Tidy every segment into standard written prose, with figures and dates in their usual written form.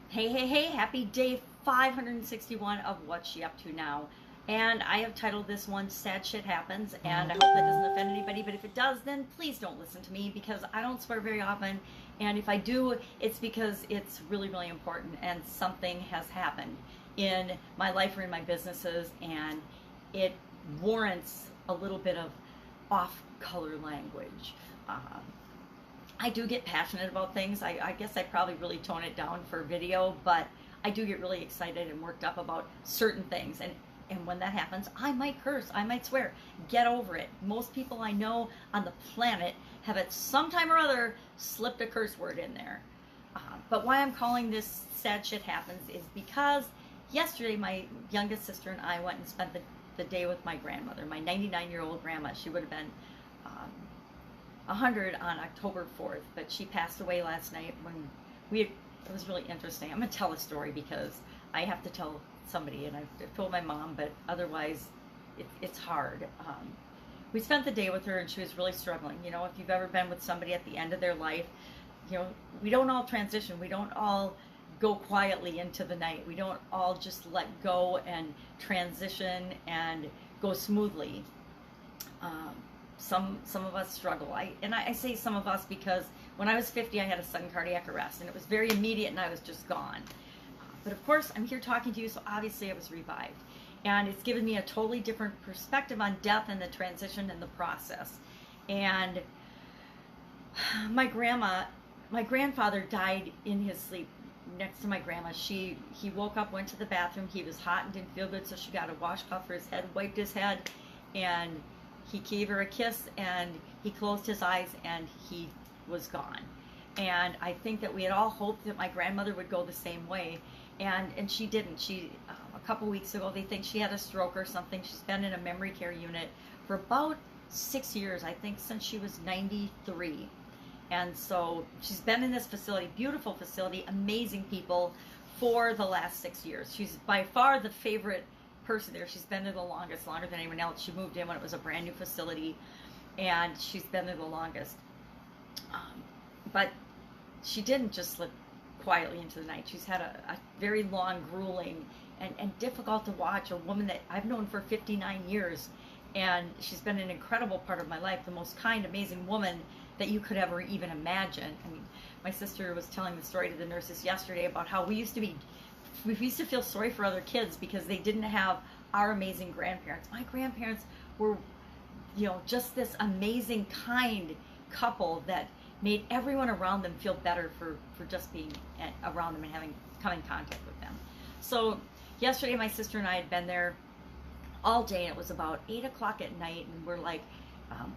Hey, happy day 561 of What's She Up To Now. And I have titled this one Sad Shit Happens, and I hope that doesn't offend anybody, but if it does, then please don't listen to me because I don't swear very often, and if I do, it's because it's really, really important and something has happened in my life or in my businesses, and it warrants a little bit of off-color language. Um, I do get passionate about things. I guess I probably really tone it down for video, but I do get really excited and worked up about certain things. And when that happens, I might curse, I might swear. Get over it. Most people I know on the planet have at some time or other slipped a curse word in there. But why I'm calling this Sad Shit Happens is because yesterday my youngest sister and I went and spent the day with my grandmother, my 99-year-old grandma. She would have been 100 on October 4th, but she passed away last night when it was really interesting. I'm going to tell a story because I have to tell somebody, and I've told my mom, but otherwise it's hard. We spent the day with her, and she was really struggling. You know, if you've ever been with somebody at the end of their life, you know, we don't all transition. We don't all go quietly into the night. We don't all just let go and transition and go smoothly. Some of us struggle. I say some of us because when I was 50, I had a sudden cardiac arrest, and it was very immediate, and I was just gone. But of course, I'm here talking to you, so obviously I was revived. And it's given me a totally different perspective on death and the transition and the process. And my grandfather died in his sleep next to my grandma. He woke up, went to the bathroom. He was hot and didn't feel good, so she got a washcloth for his head, wiped his head, and he gave her a kiss, and he closed his eyes, and he was gone. And I think that we had all hoped that my grandmother would go the same way, and she didn't. She a couple weeks ago, they think she had a stroke or something. She's been in a memory care unit for about 6 years, I think, since she was 93. And so she's been in this facility, beautiful facility, amazing people, for the last 6 years. She's by far the favorite person there. She's been there the longest, longer than anyone else. She moved in when it was a brand new facility, and she's been there the longest. But she didn't just slip quietly into the night. She's had a very long, grueling, and difficult to watch, a woman that I've known for 59 years, and she's been an incredible part of my life, the most kind, amazing woman that you could ever even imagine. I mean, my sister was telling the story to the nurses yesterday about how we used to feel sorry for other kids because they didn't have our amazing grandparents. My grandparents were, you know, just this amazing, kind couple that made everyone around them feel better for just being around them and come in contact with them. So yesterday, my sister and I had been there all day, and it was about 8 o'clock at night, and we're like,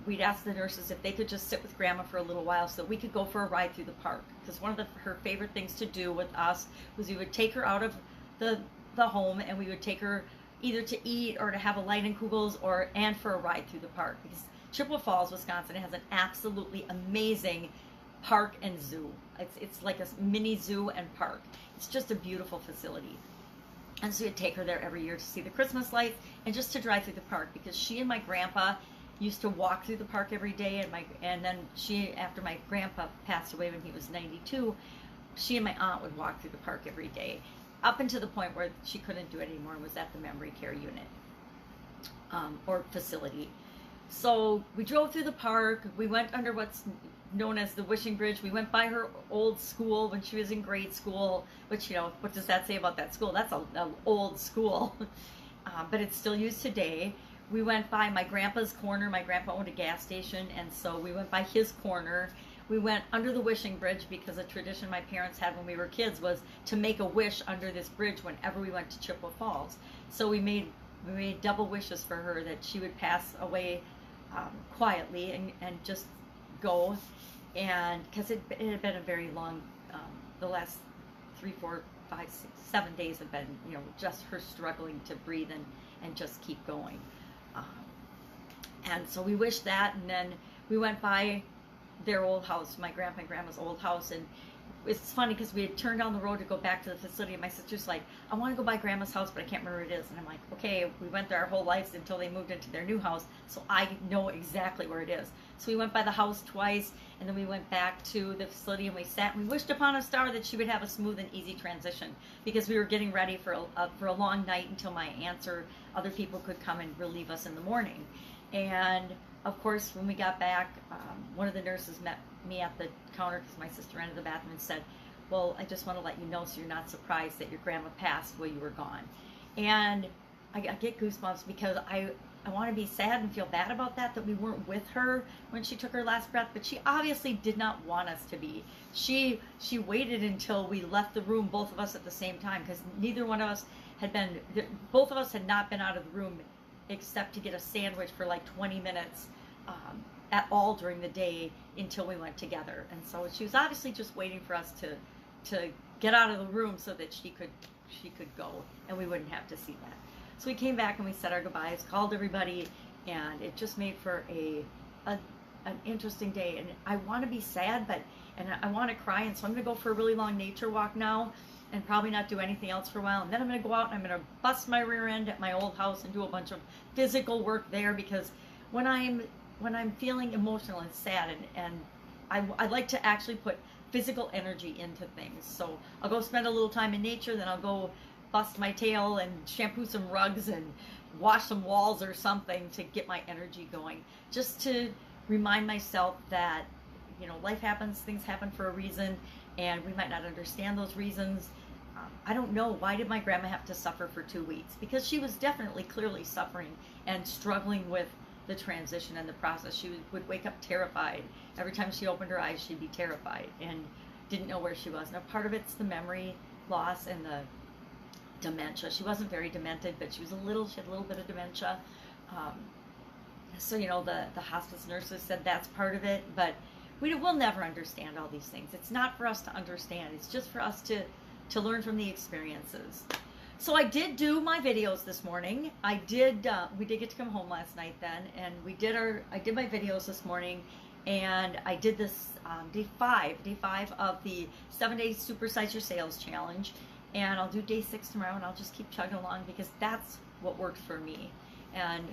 we'd asked the nurses if they could just sit with Grandma for a little while so that we could go for a ride through the park. Because one of her favorite things to do with us was we would take her out of the home, and we would take her either to eat or to have a Leinenkugels and for a ride through the park. Because Chippewa Falls, Wisconsin has an absolutely amazing park and zoo. It's like a mini zoo and park. It's just a beautiful facility. And so we'd take her there every year to see the Christmas lights and just to drive through the park, because she and my grandpa used to walk through the park every day, and then after my grandpa passed away when he was 92, she and my aunt would walk through the park every day, up until the point where she couldn't do it anymore and was at the memory care unit or facility. So we drove through the park. We went under what's known as the Wishing Bridge. We went by her old school when she was in grade school, which, you know, what does that say about that school? That's an old school, but it's still used today. We went by my grandpa's corner. My grandpa owned a gas station, and so we went by his corner. We went under the Wishing Bridge because a tradition my parents had when we were kids was to make a wish under this bridge whenever we went to Chippewa Falls. So we made double wishes for her, that she would pass away quietly and just go. And because it had been a very long, the last 3, 4, 5, 6, 7 days have been, you know, just her struggling to breathe and just keep going. And so we wished that, and then we went by their old house, my grandpa and grandma's old house, and it's funny because we had turned down the road to go back to the facility, and my sister's like, I want to go by Grandma's house, but I can't remember where it is. And I'm like, okay, we went there our whole lives until they moved into their new house, so I know exactly where it is. So we went by the house twice, and then we went back to the facility, and we sat and we wished upon a star that she would have a smooth and easy transition, because we were getting ready for a long night until my aunts or other people could come and relieve us in the morning. And of course, when we got back, one of the nurses met me at the counter because my sister entered the bathroom and said, well, I just want to let you know so you're not surprised that your grandma passed while you were gone. And I get goosebumps because I want to be sad and feel bad about that we weren't with her when she took her last breath, but she obviously did not want us to be. She waited until we left the room, both of us at the same time, because neither one of us both of us had not been out of the room except to get a sandwich for like 20 minutes at all during the day until we went together. And so she was obviously just waiting for us to get out of the room so that she could go and we wouldn't have to see that. So we came back and we said our goodbyes, called everybody, and it just made for an interesting day. And I want to be sad, and I want to cry, and so I'm going to go for a really long nature walk now and probably not do anything else for a while. And then I'm going to go out and I'm going to bust my rear end at my old house and do a bunch of physical work there, because when I'm feeling emotional and sad, and I like to actually put physical energy into things. So I'll go spend a little time in nature, then I'll go bust my tail and shampoo some rugs and wash some walls or something to get my energy going, just to remind myself that, you know, life happens, things happen for a reason, and we might not understand those reasons. I don't know, why did my grandma have to suffer for 2 weeks? Because she was definitely clearly suffering and struggling with the transition and the process. She would wake up terrified. Every time she opened her eyes, she'd be terrified and didn't know where she was. Now, part of it's the memory loss and the dementia. She wasn't very demented, but she had a little bit of dementia. So, you know, the hospice nurses said that's part of it, but we'll never understand all these things. It's not for us to understand. It's just for us to learn from the experiences. So I did do my videos this morning. We did get to come home last night then, and I did my videos this morning, and I did this day five of the 7-day Supersize Your Sales Challenge, and I'll do day 6 tomorrow, and I'll just keep chugging along because that's what worked for me, and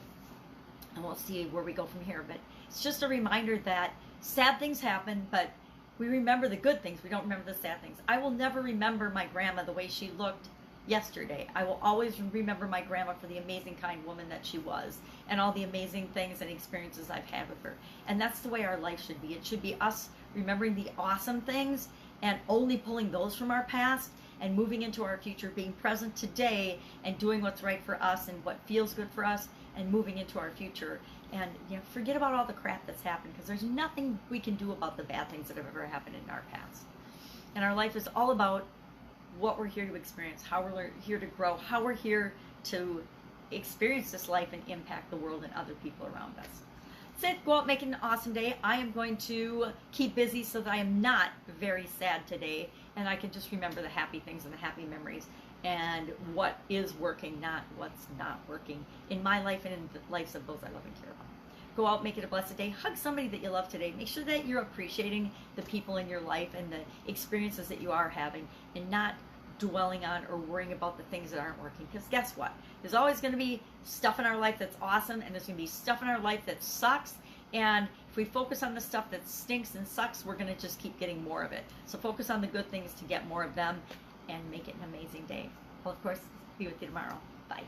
we'll see where we go from here. But it's just a reminder that sad things happen, but we remember the good things. We don't remember the sad things. I will never remember my grandma the way she looked yesterday. I will always remember my grandma for the amazing, kind woman that she was, and all the amazing things and experiences I've had with her. And that's the way our life should be. It should be us remembering the awesome things and only pulling those from our past and moving into our future, being present today and doing what's right for us and what feels good for us, and moving into our future. And, you know, forget about all the crap that's happened, because there's nothing we can do about the bad things that have ever happened in our past. And our life is all about what we're here to experience, how we're here to grow, how we're here to experience this life and impact the world and other people around us. That's it. Go out, make it an awesome day. I am going to keep busy so that I am not very sad today, and I can just remember the happy things and the happy memories and what is working, not what's not working in my life and in the lives of those I love and care about. Go out, make it a blessed day. Hug somebody that you love today. Make sure that you're appreciating the people in your life and the experiences that you are having, and not dwelling on or worrying about the things that aren't working. Because guess what? There's always going to be stuff in our life that's awesome, and there's going to be stuff in our life that sucks. And if we focus on the stuff that stinks and sucks, we're going to just keep getting more of it. So focus on the good things to get more of them, and make it an amazing day. Well, of course, be with you tomorrow. Bye.